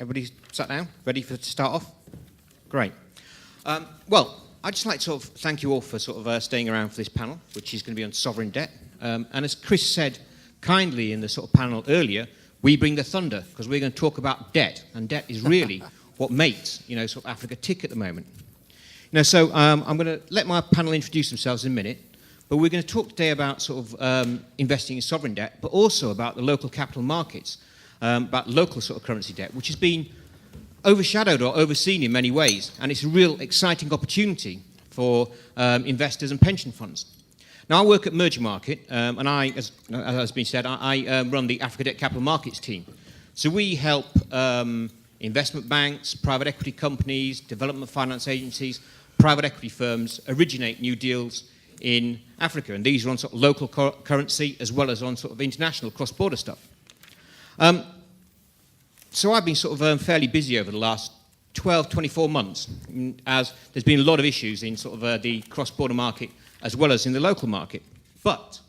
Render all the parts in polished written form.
Everybody sat down? Ready to start off? Great. Well, I'd just like to sort of thank you all for sort of staying around for this panel, which is going to be on sovereign debt. And as Chris said kindly in the sort of panel earlier, we bring the thunder because we're going to talk about debt, and debt is really what makes sort of Africa tick at the moment. So I'm going to let my panel introduce themselves in a minute, but we're going to talk today about sort of investing in sovereign debt, but also about the local capital markets, about local sort of currency debt, which has been overshadowed or overseen in many ways, and it's a real exciting opportunity for investors and pension funds. Now, I work at Merger Market, and I, as has been said, I run the Africa Debt Capital Markets team. So we help investment banks, private equity companies, development finance agencies, private equity firms originate new deals in Africa, and these are on sort of local currency as well as on sort of international cross-border stuff. So I've been sort of fairly busy over the last 12, 24 months, as there's been a lot of issues in sort of the cross-border market as well as in the local market. But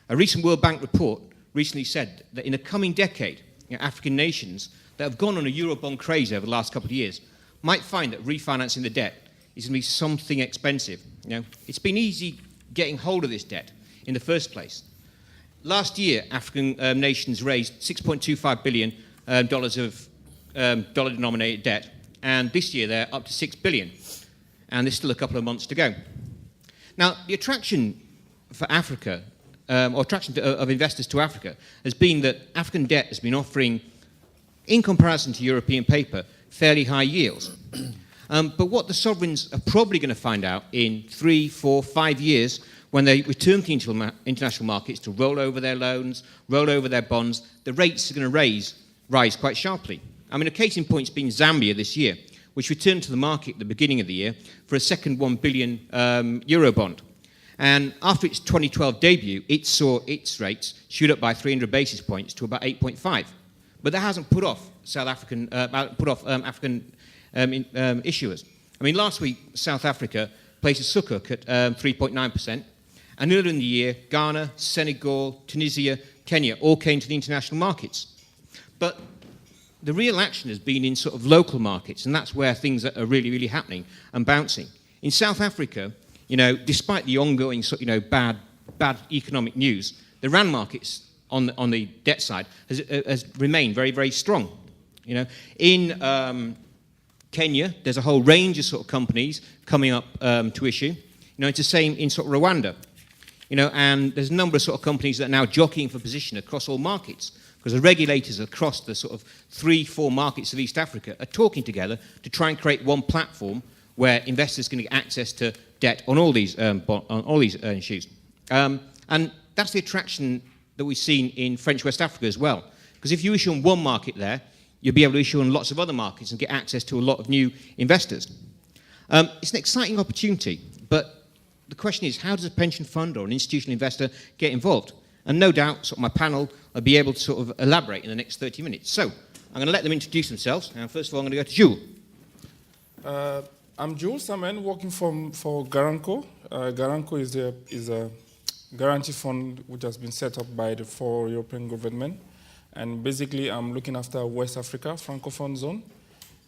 a recent World Bank report recently said that in the coming decade, African nations that have gone on a Eurobond craze over the last couple of years might find that refinancing the debt is going to be something expensive. It's been easy getting hold of this debt in the first place. Last year, African nations raised $6.25 billion of dollar-denominated debt, and this year they're up to $6 billion, and there's still a couple of months to go. Now, the attraction for Africa, or attraction of investors to Africa, has been that African debt has been offering, in comparison to European paper, fairly high yields. But what the sovereigns are probably going to find out in 3, 4, 5 years when they return to international markets to roll over their loans, roll over their bonds, the rates are going to rise quite sharply. I mean, a case in point's been Zambia this year, which returned to the market at the beginning of the year for a second 1 billion euro bond. And after its 2012 debut, it saw its rates shoot up by 300 basis points to about 8.5. But that hasn't put off African issuers. I mean, last week, South Africa placed a sukuk at 3.9%. And earlier in the year, Ghana, Senegal, Tunisia, Kenya all came to the international markets. But the real action has been in sort of local markets, and that's where things are really, really happening and bouncing. In South Africa, despite the ongoing bad economic news, the rand markets on the debt side has remained very, very strong. In Kenya, there's a whole range of sort of companies coming up to issue. It's the same in sort of Rwanda. And there's a number of sort of companies that are now jockeying for position across all markets, because the regulators across the sort of 3, 4 markets of East Africa are talking together to try and create one platform where investors can get access to debt on all these issues. And that's the attraction that we've seen in French West Africa as well. Because if you issue on one market there, you'll be able to issue on lots of other markets and get access to a lot of new investors. It's an exciting opportunity, but the question is, how does a pension fund or an institutional investor get involved? And no doubt, sort of my panel will be able to sort of elaborate in the next 30 minutes. So, I'm going to let them introduce themselves. And first of all, I'm going to go to Jules. I'm Jules, Samain, working for Garanco. Garanco is a guarantee fund which has been set up by the 4 European governments. And basically, I'm looking after West Africa, Francophone zone.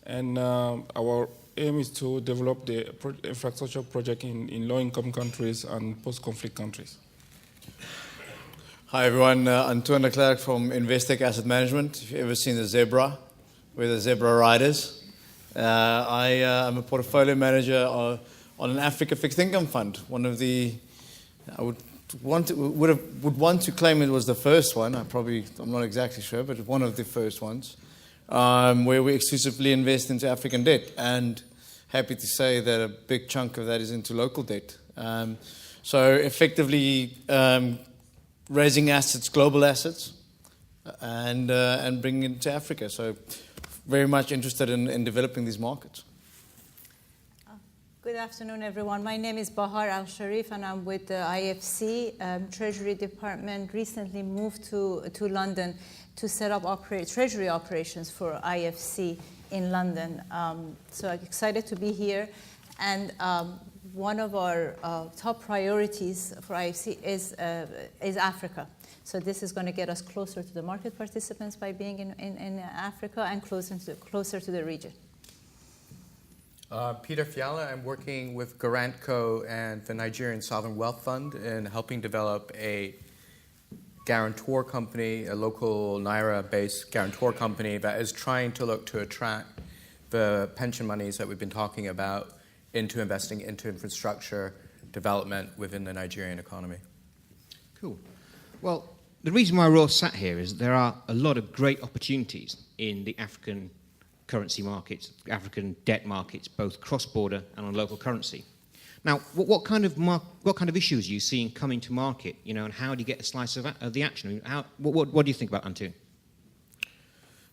And our aim is to develop the infrastructure project in low-income countries and post-conflict countries. Hi everyone, Antoon Klerk from Investec Asset Management. If you've ever seen the zebra, we're the zebra riders. I am a portfolio manager on an Africa fixed income fund. One of the, I would want to claim it was the first one. I'm not exactly sure, but one of the first ones, where we exclusively invest into African debt. And happy to say that a big chunk of that is into local debt. So effectively, raising assets, global assets, and bringing it to Africa. So very much interested in developing these markets. Good afternoon, everyone. My name is Bahar, Alsharif, and I'm with the IFC Treasury Department. Recently moved to London to set up treasury operations for IFC in London. So I'm excited to be here. And one of our top priorities for IFC is Africa. So this is going to get us closer to the market participants by being in Africa and closer to the region. Peter Fiala, I'm working with Garantco and the Nigerian Sovereign Wealth Fund in helping develop a guarantor company, a local Naira-based guarantor company that is trying to look to attract the pension monies that we've been talking about into investing into infrastructure development within the Nigerian economy. Cool. Well, the reason why we're all sat here is that there are a lot of great opportunities in the African currency markets, African debt markets, both cross-border and on local currency. Now, what kind of issues are you seeing coming to market, and how do you get a slice of the action? What do you think about Antoon?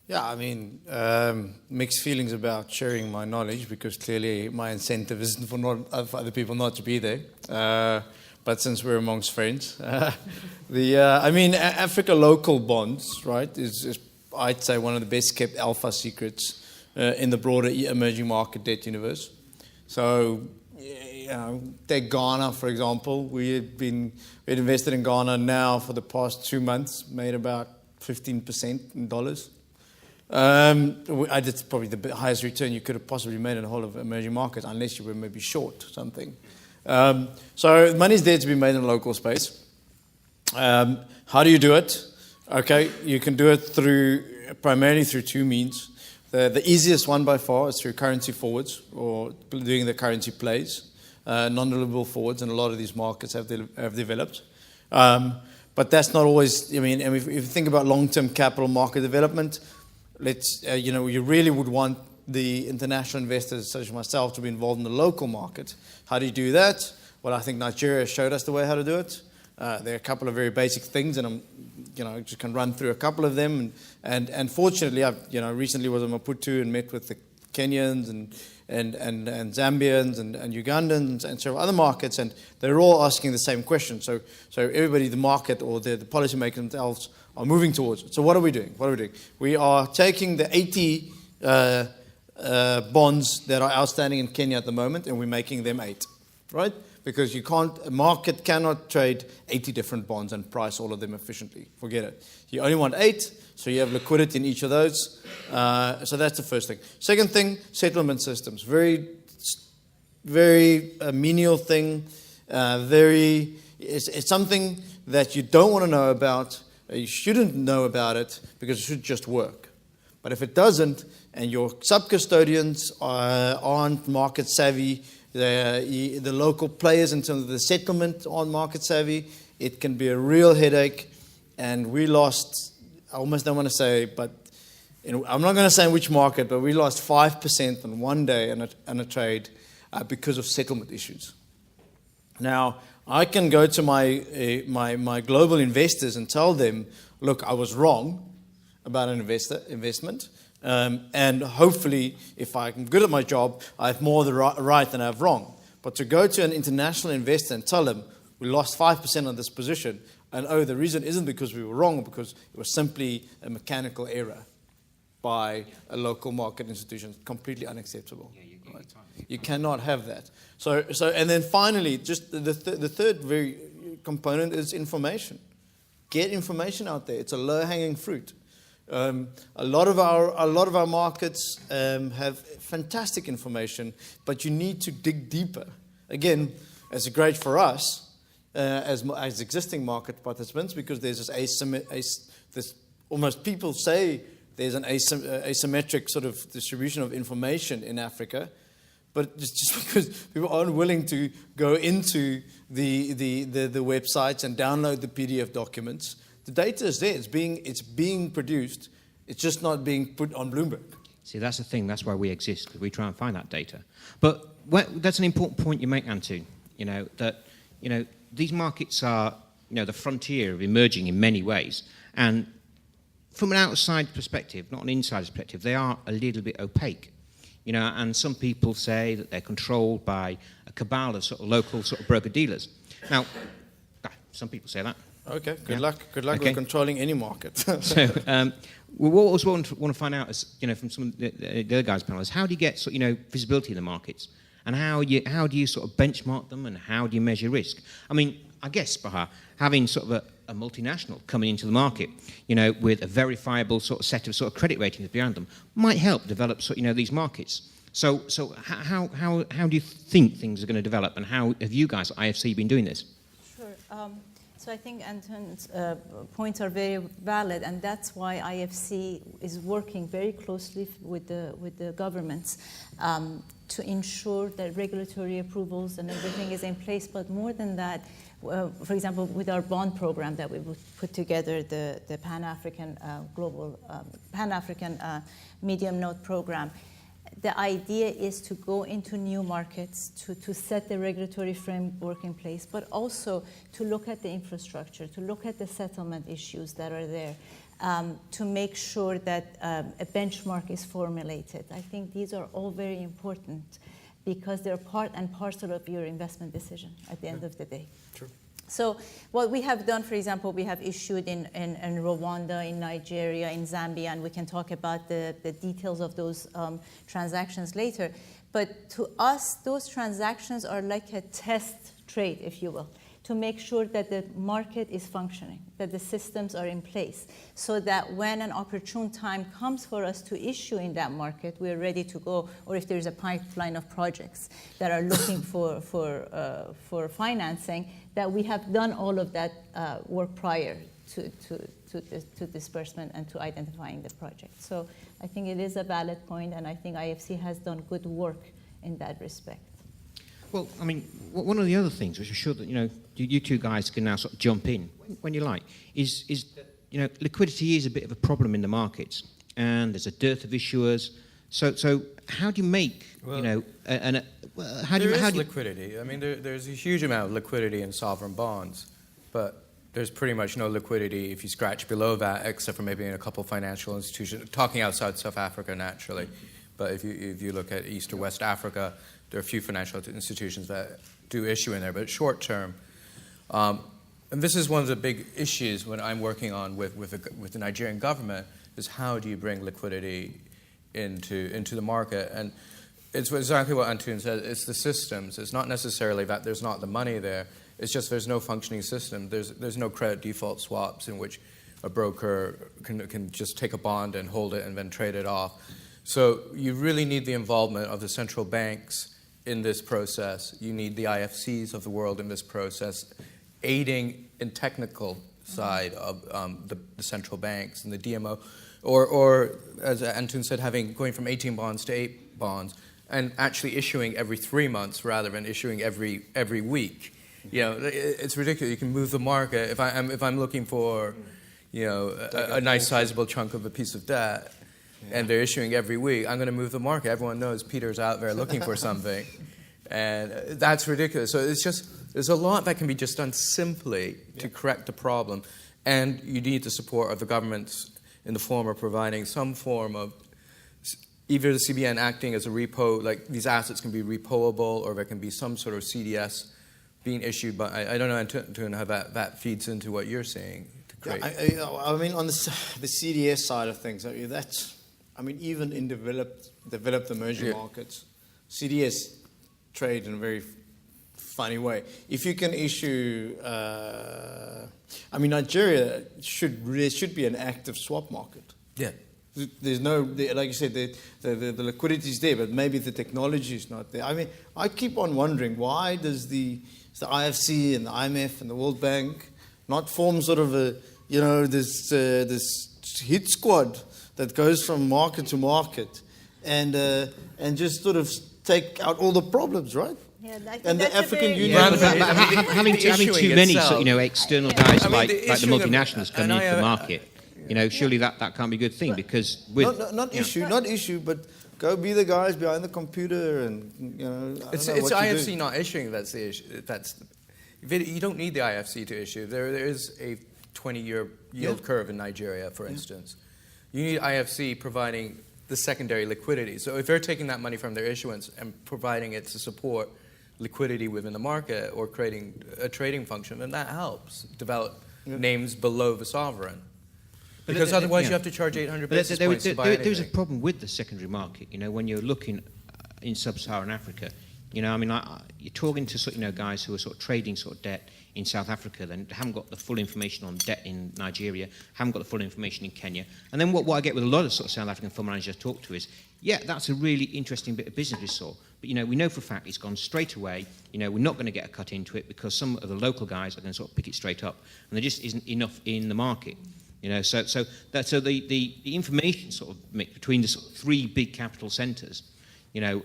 Yeah, I mean, mixed feelings about sharing my knowledge, because clearly my incentive isn't for other people not to be there. But since we're amongst friends, Africa local bonds, right, is I'd say one of the best kept alpha secrets in the broader emerging market debt universe. So, take Ghana, for example. We'd invested in Ghana now for the past 2 months, made about 15% in dollars. It's probably the highest return you could have possibly made in the whole of emerging markets, unless you were maybe short something. So money's there to be made in the local space. How do you do it? Okay, you can do it primarily through two means. The easiest one by far is through currency forwards, or doing the currency plays, non-deliverable forwards, and a lot of these markets have developed. But that's not always. And if you think about long-term capital market development, you really would want the international investors such as myself to be involved in the local market. How do you do that? Well, I think Nigeria showed us the way how to do it. There are a couple of very basic things, and I'm just can run through a couple of them. And fortunately, I recently was in Maputo and met with the Kenyans and Zambians and Ugandans and several other markets, and they're all asking the same question. So everybody, the market or the policymakers themselves, are moving towards it. So what are we doing? We are taking the 80 bonds that are outstanding in Kenya at the moment, and we're making them 8, right? Because a market cannot trade 80 different bonds and price all of them efficiently. Forget it. You only want 8, so you have liquidity in each of those. So that's the first thing. Second thing, settlement systems. Very, very menial thing. It's something that you don't want to know about. You shouldn't know about it, because it should just work. But if it doesn't, and your sub-custodians aren't market savvy, the local players in terms of the settlement aren't market savvy, it can be a real headache. And we lost, I almost don't want to say, but I'm not going to say in which market, but we lost 5% in one day in a trade because of settlement issues. Now, I can go to my global investors and tell them, look, I was wrong about an investment. And hopefully, if I'm good at my job, I have more of the right than I have wrong. But to go to an international investor and tell them, we lost 5% on this position, and the reason isn't because we were wrong, because it was simply a mechanical error by a local market institution. Completely unacceptable. Right? You cannot have that. So, and then finally, just the third very component is information. Get information out there. It's a low-hanging fruit. A lot of our markets have fantastic information, but you need to dig deeper. Again, it's great for us as existing market participants, because there's this almost people say there's an asymmetric sort of distribution of information in Africa. But just because people aren't willing to go into the websites and download the PDF documents, the data is there. It's being produced. It's just not being put on Bloomberg. See, that's the thing. That's why we exist, because we try and find that data. But that's an important point you make, Antoon. These markets are, the frontier of emerging in many ways. And from an outside perspective, not an inside perspective, they are a little bit opaque. And some people say that they're controlled by a cabal of sort of local sort of broker-dealers. Now, some people say that. Okay, good luck. Good luck with controlling any market. So, what I want to find out is, from some of the other guys' panelists, how do you get visibility in the markets? And how do you sort of benchmark them, and how do you measure risk? I mean, I guess, Bahar, having sort of a multinational coming into the market, with a verifiable sort of set of sort of credit ratings behind them, might help develop these markets. So how do you think things are going to develop, and how have you guys at IFC been doing this? Sure. So I think Antoon's points are very valid, and that's why IFC is working very closely with the governments to ensure that regulatory approvals and everything is in place. But more than that, for example, with our bond program that we put together, the Pan-African Pan-African medium note program, the idea is to go into new markets, to set the regulatory framework in place, but also to look at the infrastructure, to look at the settlement issues that are there, to make sure that a benchmark is formulated. I think these are all very important because they're part and parcel of your investment decision at the end of the day. True. So what we have done, for example, we have issued in Rwanda, in Nigeria, in Zambia, and we can talk about the details of those transactions later. But to us, those transactions are like a test trade, if you will, to make sure that the market is functioning, that the systems are in place, so that when an opportune time comes for us to issue in that market, we're ready to go, or if there's a pipeline of projects that are looking for financing, that we have done all of that work prior to disbursement and to identifying the project. So I think it is a valid point, and I think IFC has done good work in that respect. Well, I mean, one of the other things, which I'm sure that you two guys can now sort of jump in when you like, is that liquidity is a bit of a problem in the markets, and there's a dearth of issuers. So how do you make liquidity? I mean, there's a huge amount of liquidity in sovereign bonds, but there's pretty much no liquidity if you scratch below that, except for maybe in a couple of financial institutions. Talking outside South Africa, naturally, but if you look at East or West Africa, there are a few financial institutions that do issue in there, but short term. And this is one of the big issues when I'm working on with the Nigerian government, is how do you bring liquidity into the market? And it's exactly what Antoon said. It's the systems. It's not necessarily that there's not the money there. It's just there's no functioning system. There's no credit default swaps in which a broker can just take a bond and hold it and then trade it off. So you really need the involvement of the central banks in this process. You need the IFCs of the world in this process, aiding in technical side of the central banks and the DMO, or as Antoon said, going from 18 bonds to 8 bonds, and actually issuing every 3 months rather than issuing every week. It's ridiculous. You can move the market. If I'm looking for, a nice sizable chunk of a piece of debt, and they're issuing every week, I'm going to move the market. Everyone knows Peter's out there looking for something. And that's ridiculous. So there's a lot that can be just done simply to correct the problem. And you need the support of the governments in the form of providing some form of either the CBN acting as a repo, like these assets can be repoable, or there can be some sort of CDS being issued. But I don't know, Antoon, how that feeds into what you're saying. To create. I mean, on the CDS side of things, even in developed emerging markets, CDS trade in a very funny way. If you can issue, Nigeria should be an active swap market. Yeah. There's no, like you said, the liquidity is there, but maybe the technology is not there. I mean, I keep on wondering, why does the IFC and the IMF and the World Bank not form sort of this hit squad that goes from market to market and just sort of take out all the problems, right? Yeah, and the African Union. Having too many external guys like the multinationals coming into the market, surely that can't be a good thing, because not issue, but go be the guys behind the computer and It's IFC not issuing that's the issue. You don't need the IFC to issue. There is a 20-year yield curve in Nigeria, for instance. You need IFC providing the secondary liquidity. So if they're taking that money from their issuance and providing it to support liquidity within the market or creating a trading function, then that helps develop names below the sovereign. Because otherwise you have to charge 800 basis points to buy anything. There's a problem with the secondary market. When you're looking in sub-Saharan Africa, You know, I mean, you're talking to sort of, you know, guys who are sort of trading sort of debt in South Africa, then haven't got the full information on debt in Nigeria, haven't got the full information in Kenya. And then what I get with a lot of sort of South African fund managers I talk to is, yeah, that's a really interesting bit of business we saw. But, you know, we know for a fact it's gone straight away. You know, we're not going to get a cut into it because some of the local guys are going to sort of pick it straight up. And there just isn't enough in the market. You know, so the information sort of mix between the sort of three big capital centres, you know,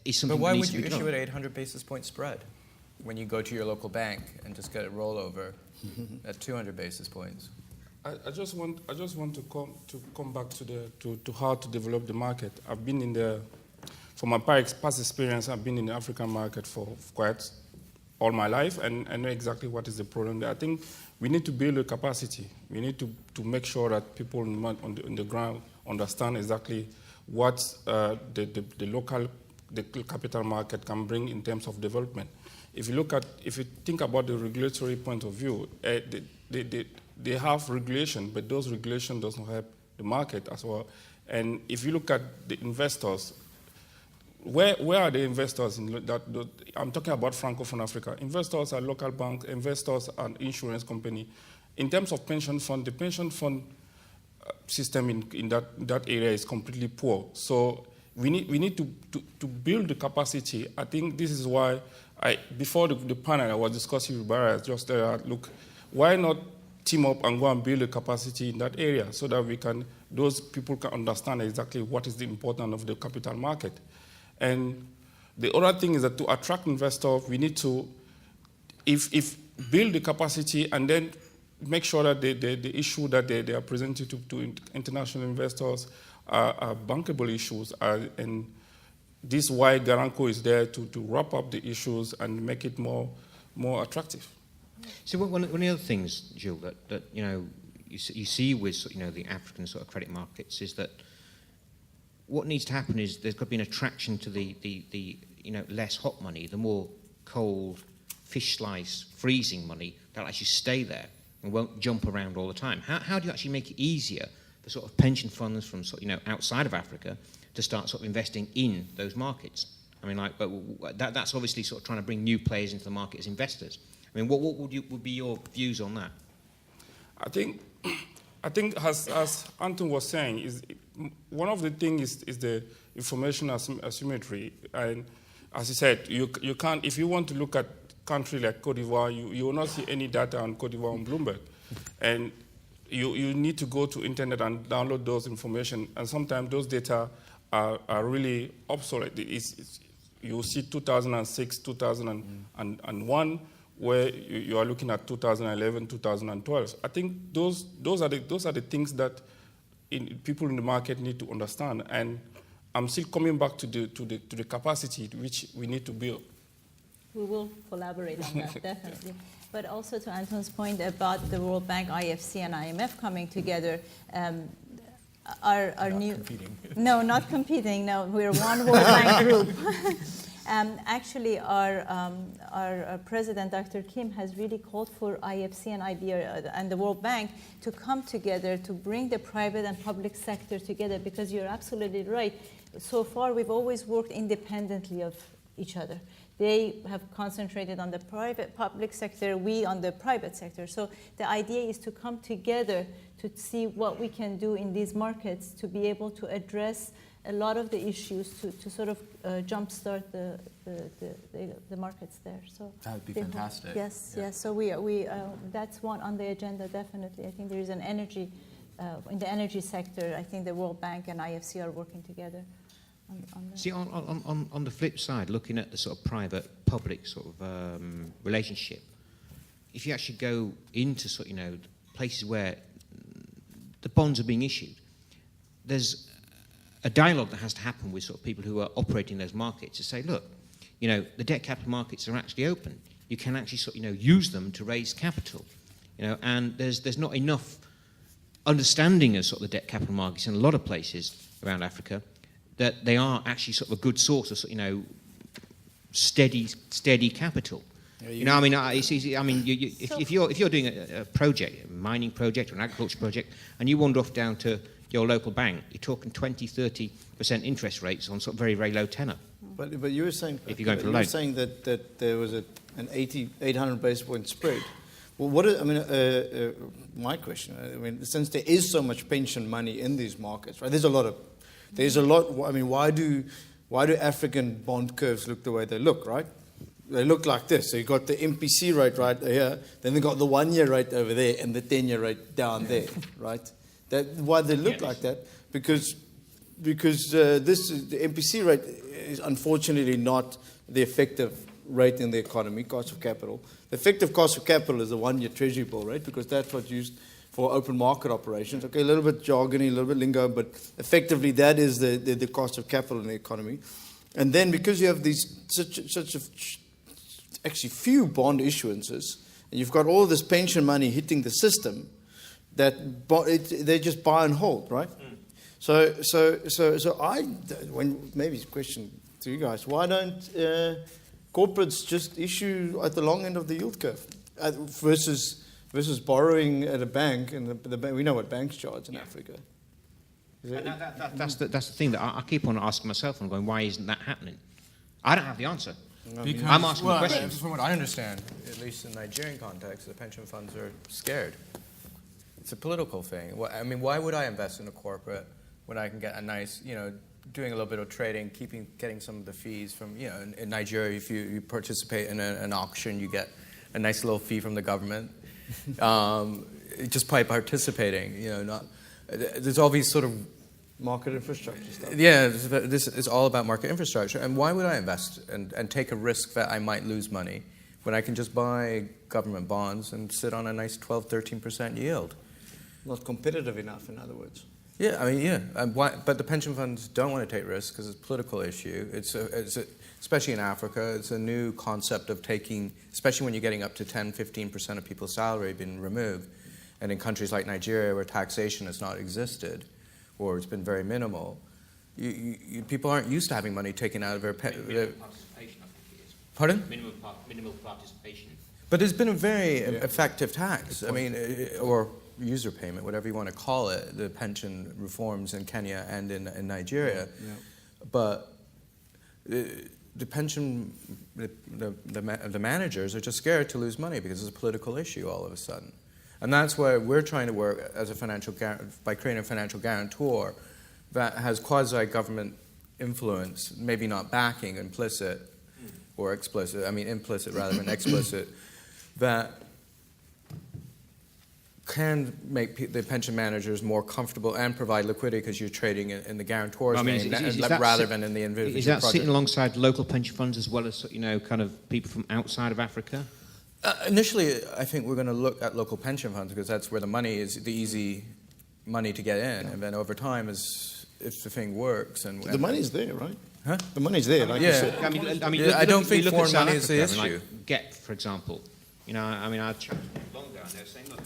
is something. But why that would needs you to be issue done. an 800 basis point spread when you go to your local bank and just get a rollover at 200 basis points? I just want to come back to how to develop the market. I've been in the, from my past experience, I've been in the African market for quite all my life, and I know exactly what is the problem there. I think we need to build a capacity. We need to make sure that people on the ground understand exactly what the local capital market can bring in terms of development. If you think about the regulatory point of view, they have regulation, but those regulations doesn't help the market as well. And if you look at the investors, where are the investors in that? I'm talking about Francophone Africa. Investors are local banks, investors are insurance company. In terms of pension fund, the pension fund system in that area is completely poor. So we need to build the capacity. I think this is why before the panel I was discussing with Bahar, just look, why not team up and go and build a capacity in that area so that those people can understand exactly what is the importance of the capital market. And the other thing is that to attract investors, we need to, if build the capacity and then make sure that the issue that they are presenting to international investors are bankable issues. And this is why Garanco is there to wrap up the issues and make it more attractive. So one of the other things, Jules, that you know you see with, you know, the African sort of credit markets is that what needs to happen is there's got to be an attraction to the you know, less hot money, the more cold fish slice freezing money that'll actually stay there and won't jump around all the time. How do you actually make it easier for sort of pension funds from sort of, you know, outside of Africa to start sort of investing in those markets? I mean, like, that's obviously sort of trying to bring new players into the market as investors. I mean, what would be your views on that? I think as Antoon was saying, is one of the things is the information asymmetry. And as he said, you can't, if you want to look at country like Cote d'Ivoire, you will not see any data on Cote d'Ivoire on Bloomberg. And you need to go to internet and download those information. And sometimes those data are really obsolete. You see 2006, 2001, where you are looking at 2011, 2012. I think those are the things that people in the market need to understand. And I'm still coming back to the capacity which we need to build. We will collaborate on that, definitely. But also to Antoon's point about the World Bank, IFC, and IMF coming together, our Not new... competing. No, not competing. No, we're one World Bank group. Actually, our president, Dr. Kim, has really called for IFC and IBR and the World Bank to come together to bring the private and public sector together, because you're absolutely right. So far, we've always worked independently of each other. They have concentrated on the public sector, we on the private sector. So the idea is to come together to see what we can do in these markets to be able to address a lot of the issues to sort of jumpstart the markets there. So That would be fantastic. Yes, Yeah. yes. So we that's one on the agenda, definitely. I think there is an energy in the energy sector. I think the World Bank and IFC are working together. On See, on the flip side, looking at the sort of private-public sort of relationship, if you actually go into sort of, you know, places where the bonds are being issued, there's a dialogue that has to happen with sort of people who are operating those markets to say, look, you know, the debt capital markets are actually open. You can actually sort of, you know, use them to raise capital, you know, and there's not enough understanding of sort of the debt capital markets in a lot of places around Africa, that they are actually sort of a good source of, you know, steady capital. Yeah, you know, I mean, it's easy. I mean, if you're doing a project, a mining project or an agriculture project, and you wander off down to your local bank, you're talking 20-30% interest rates on sort of very, very low tenor. But you were saying, If you're going for a you were loan. saying that there was an 800 basis point spread. Well, my question, I mean, since there is so much pension money in these markets, right? There's a lot. I mean, why do African bond curves look the way they look, right? They look like this. So you got the MPC rate right here, then they got the 1-year rate over there, and the 10-year rate down there, right? Why they look like that? Because the MPC rate is unfortunately not the effective rate in the economy, cost of capital. The effective cost of capital is the 1-year treasury bill rate, because that's what's used for open market operations. Okay, a little bit jargony, a little bit lingo, but effectively that is the cost of capital in the economy. And then because you have these actually few bond issuances, and you've got all this pension money hitting the system, that they just buy and hold, right? So maybe it's a question to you guys, why don't corporates just issue at the long end of the yield curve versus borrowing at a bank? And we know what banks charge in Africa. And that's the thing that I keep on asking myself and going, why isn't that happening? I don't have the answer. Because, I'm asking questions. From what I understand, at least in Nigerian context, the pension funds are scared. It's a political thing. I mean, why would I invest in a corporate when I can get a nice, doing a little bit of trading, getting some of the fees from, in Nigeria, if you participate in an auction, you get a nice little fee from the government, just by participating. There's all these sort of market infrastructure stuff. Yeah, this is all about market infrastructure. And why would I invest and take a risk that I might lose money when I can just buy government bonds and sit on a nice 12, 13% yield? Not competitive enough, in other words. Yeah, I mean, yeah. But the pension funds don't want to take risks because it's a political issue. Especially in Africa, it's a new concept of taking, especially when you're getting up to 10, 15% of people's salary being removed. And in countries like Nigeria, where taxation has not existed, or it's been very minimal, people aren't used to having money taken out of their... Minimum participation, I think it is. Pardon? Minimal participation. But it's been a very effective tax. I mean, or user payment, whatever you want to call it, the pension reforms in Kenya and in Nigeria. Yeah. But the pension, the managers are just scared to lose money because it's a political issue all of a sudden. And that's why we're trying to work as by creating a financial guarantor that has quasi-government influence, maybe not backing, implicit or explicit, I mean implicit rather than explicit, that can make the pension managers more comfortable and provide liquidity because you're trading in the guarantor's name rather than in the individual Is that project. sitting alongside local pension funds as well as, kind of people from outside of Africa? Initially, I think we're going to look at local pension funds because that's where the money is, the easy money to get in. And then over time, if the thing works... The money's there, right? Huh? The money's there, like you said. I don't think foreign money is the issue. Like GET, for example. I chatted long ago and they were saying, look,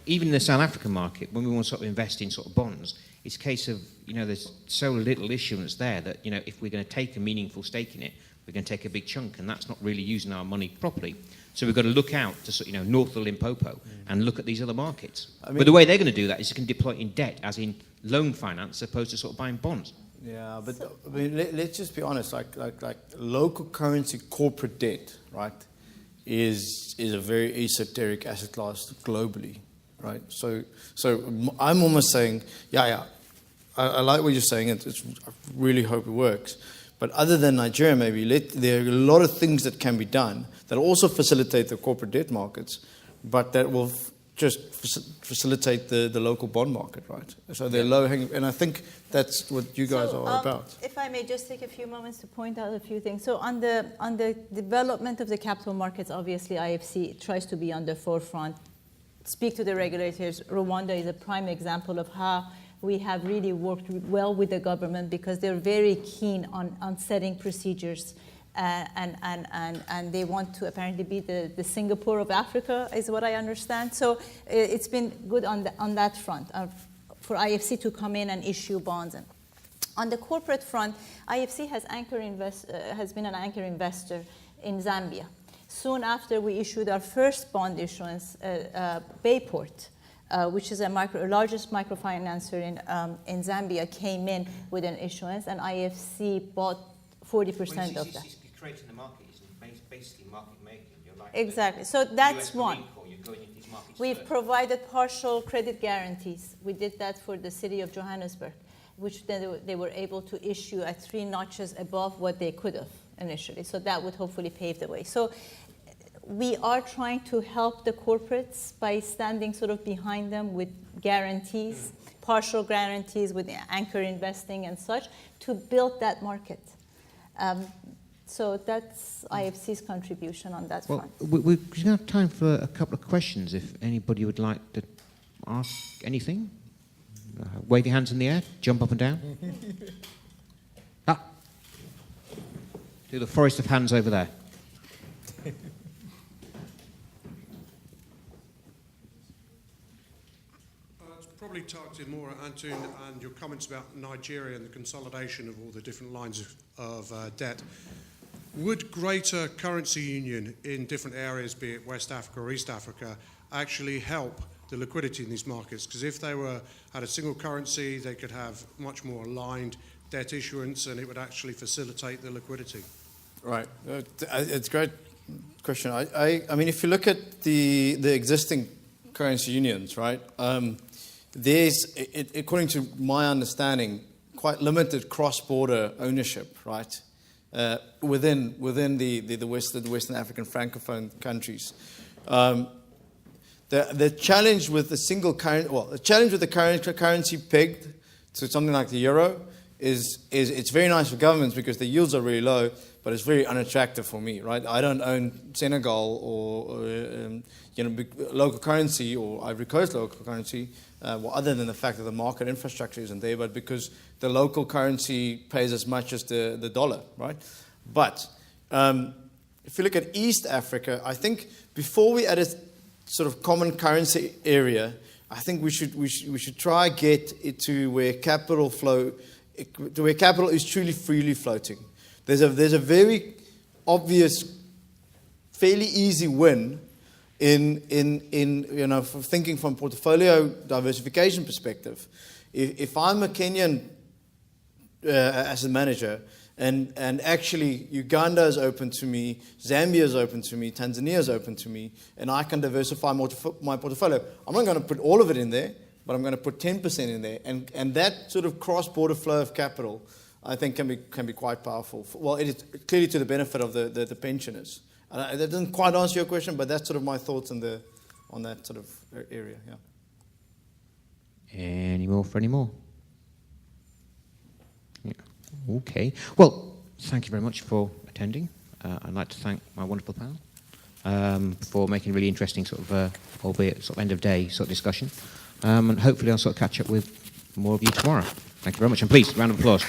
even in the South African market, when we want to sort of invest in sort of bonds, it's a case of, there's so little issuance there that, if we're going to take a meaningful stake in it, we're going to take a big chunk, and that's not really using our money properly. So we've got to look out to, north of Limpopo and look at these other markets. But the way they're going to do that is you can deploy it in debt, as in loan finance, as opposed to sort of buying bonds. Yeah, but let's just be honest. Like local currency corporate debt, right, is a very esoteric asset class globally, right? So I'm almost saying, I like what you're saying. I really hope it works. But other than Nigeria, maybe, there are a lot of things that can be done that also facilitate the corporate debt markets, but that will just facilitate the local bond market, right? So they're low-hanging, and I think that's what you guys are about. If I may just take a few moments to point out a few things. So on the development of the capital markets, obviously IFC tries to be on the forefront, speak to the regulators. Rwanda is a prime example of how we have really worked well with the government because they're very keen on setting procedures and they want to apparently be the Singapore of Africa, is what I understand. So it's been good on that front for IFC to come in and issue bonds. And on the corporate front, IFC has been an anchor investor in Zambia. Soon after we issued our first bond issuance, Bayport, which is the largest microfinancer in Zambia, came in with an issuance, and IFC bought 40% of that. You're creating the market, it's basically market making. You're like Exactly. So that's one. You're going into these markets We've first. provided partial credit guarantees. We did that for the city of Johannesburg, which they were able to issue at 3 notches above what they could have initially. So that would hopefully pave the way. So we are trying to help the corporates by standing sort of behind them with guarantees, partial guarantees with anchor investing and such, to build that market. So that's IFC's contribution on that front. We have time for a couple of questions if anybody would like to ask anything. Wave your hands in the air, jump up and down. Do the forest of hands over there. It's probably targeted more at Antoon and your comments about Nigeria and the consolidation of all the different lines of debt. Would greater currency union in different areas, be it West Africa or East Africa, actually help the liquidity in these markets? Because if they had a single currency, they could have much more aligned debt issuance and it would actually facilitate the liquidity. Right. It's a great question. I mean, if you look at the existing currency unions, right, there's, according to my understanding, quite limited cross-border ownership, right, within the Western African Francophone countries. The challenge with the single the challenge with the currency pegged to something like the euro is it's very nice for governments because the yields are really low, but it's very unattractive for me, right? I don't own Senegal or local currency or Ivory Coast local currency, other than the fact that the market infrastructure isn't there, but because the local currency pays as much as the dollar, right? But if you look at East Africa, I think before we added sort of common currency area, I think we should try get it to where capital is truly freely floating. There's a very obvious, fairly easy win in thinking from portfolio diversification perspective. If I'm a Kenyan asset manager, and actually Uganda is open to me, Zambia is open to me, Tanzania is open to me, and I can diversify my portfolio. I'm not going to put all of it in there, but I'm going to put 10% in there, and that sort of cross-border flow of capital, I think, can be quite powerful. Well, it is clearly to the benefit of the pensioners. That doesn't quite answer your question, but that's sort of my thoughts on that sort of area. Yeah. Any more for any more? Yeah. Okay. Well, thank you very much for attending. I'd like to thank my wonderful panel for making a really interesting sort of, albeit sort of end of day sort of discussion. And hopefully I'll sort of catch up with more of you tomorrow. Thank you very much. And please, round of applause.